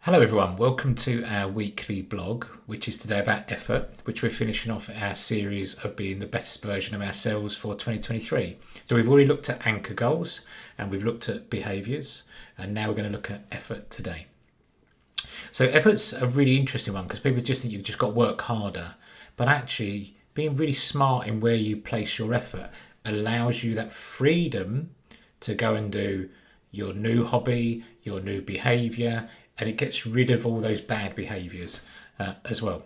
Hello everyone, welcome to our weekly blog, which is today about effort, which we're finishing off our series of being the best version of ourselves for 2023. So we've already looked at anchor goals and we've looked at behaviours, and now we're going to look at effort today. So effort's a really interesting one because people just think you've just got to work harder, but actually being really smart in where you place your effort allows you that freedom to go and do your new hobby, your new behaviour, and it gets rid of all those bad behaviours as well.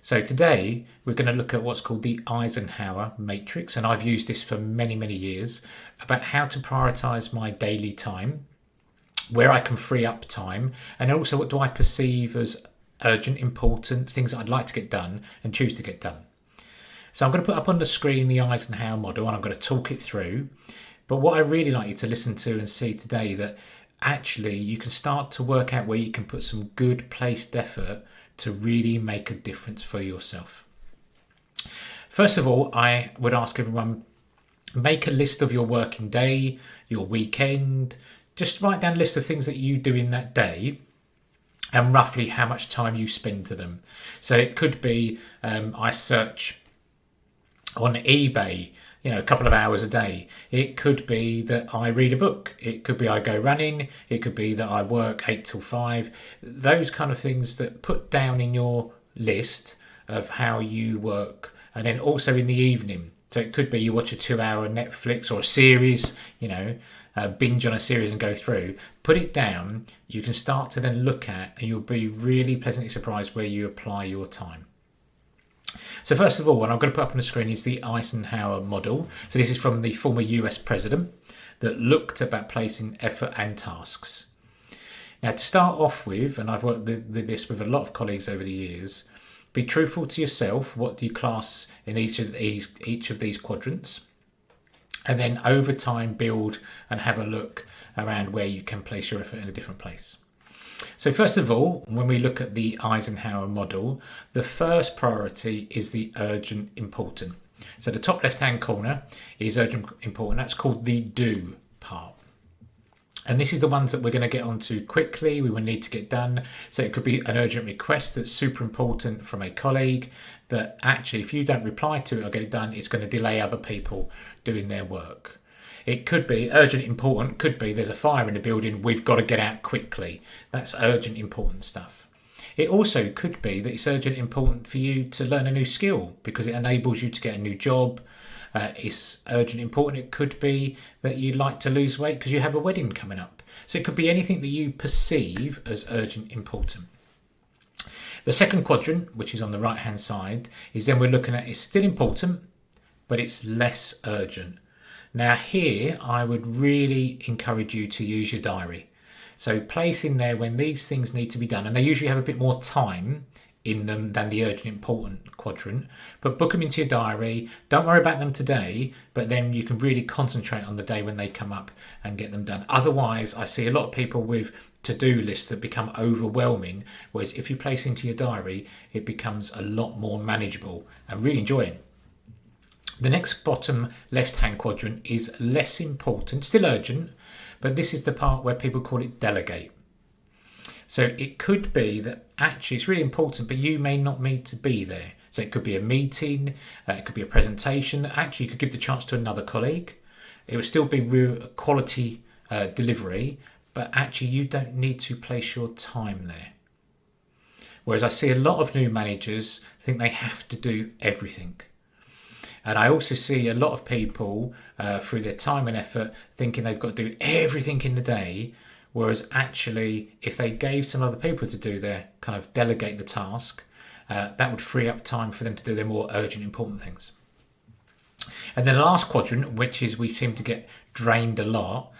So today we're going to look at what's called the Eisenhower matrix, and I've used this for many years, about how to prioritise my daily time, where I can free up time, and also what do I perceive as urgent, important things that I'd like to get done and choose to get done. So I'm going to put up on the screen the Eisenhower model and I'm going to talk it through. But what I really like you to listen to and see today, that actually you can start to work out where you can put some good placed effort to really make a difference for yourself. First of all, I would ask everyone, make a list of your working day, your weekend. Just write down a list of things that you do in that day and roughly how much time you spend to them. So it could be I search on eBay, a couple of hours a day. It could be that I read a book. It could be I go running. It could be that I work 8 till 5. Those kind of things that put down in your list of how you work. And then also in the evening. So it could be you watch a 2-hour Netflix or a series, binge on a series and go through. Put it down. You can start to then look at, and you'll be really pleasantly surprised where you apply your time. So first of all, what I'm going to put up on the screen is the Eisenhower model. So this is from the former US president that looked about placing effort and tasks. Now to start off with, and I've worked with this with a lot of colleagues over the years, be truthful to yourself. What do you class in each of these quadrants? And then over time build and have a look around where you can place your effort in a different place. So first of all, when we look at the Eisenhower model, the first priority is the urgent important. So the top left-hand corner is urgent important. That's called the do part. And this is the ones that we're going to get onto quickly, we will need to get done. So it could be an urgent request that's super important from a colleague that actually if you don't reply to it or get it done, it's going to delay other people doing their work. It could be urgent important, could be there's a fire in the building, we've got to get out quickly. That's urgent important stuff. It also could be that it's urgent important for you to learn a new skill because it enables you to get a new job. It's urgent important. It could be that you'd like to lose weight because you have a wedding coming up. So it could be anything that you perceive as urgent important. The second quadrant, which is on the right hand side, is then we're looking at it's still important, but it's less urgent. Now here, I would really encourage you to use your diary. So place in there when these things need to be done, and they usually have a bit more time in them than the urgent important quadrant, but book them into your diary. Don't worry about them today, but then you can really concentrate on the day when they come up and get them done. Otherwise, I see a lot of people with to-do lists that become overwhelming, whereas if you place into your diary, it becomes a lot more manageable and really enjoying. The next bottom left-hand quadrant is less important, still urgent, but this is the part where people call it delegate. So it could be that actually it's really important, but you may not need to be there. So it could be a meeting, it could be a presentation that actually you could give the chance to another colleague. It would still be real quality delivery, but actually you don't need to place your time there. Whereas I see a lot of new managers think they have to do everything. And I also see a lot of people through their time and effort thinking they've got to do everything in the day, whereas actually if they gave some other people to do their kind of delegate the task, that would free up time for them to do their more urgent important things. And then the last quadrant, which is we seem to get drained a lot,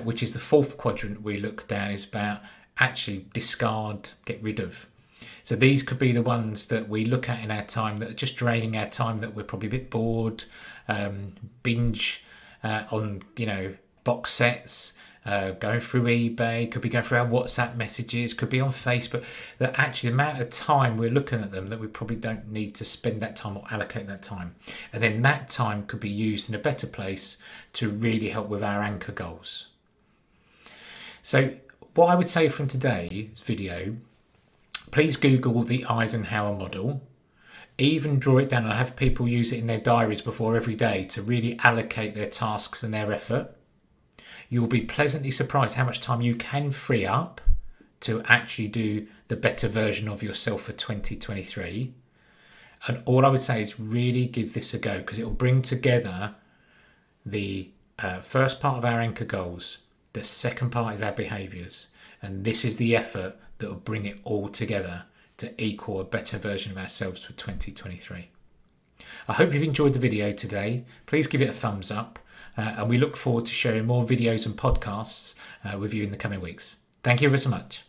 which is the fourth quadrant we look down, is about actually discard, get rid of. So these could be the ones that we look at in our time that are just draining our time, that we're probably a bit bored, binge on, box sets, going through eBay, could be going through our WhatsApp messages, could be on Facebook, that actually the amount of time we're looking at them that we probably don't need to spend that time or allocate that time. And then that time could be used in a better place to really help with our anchor goals. So what I would say from today's video, please Google the Eisenhower model. Even draw it down, and have people use it in their diaries before every day to really allocate their tasks and their effort. You'll be pleasantly surprised how much time you can free up to actually do the better version of yourself for 2023. And all I would say is really give this a go, because it will bring together the first part of our anchor goals. The second part is our behaviours. And this is the effort that will bring it all together to equal a better version of ourselves for 2023. I hope you've enjoyed the video today. Please give it a thumbs up. And we look forward to sharing more videos and podcasts with you in the coming weeks. Thank you ever so much.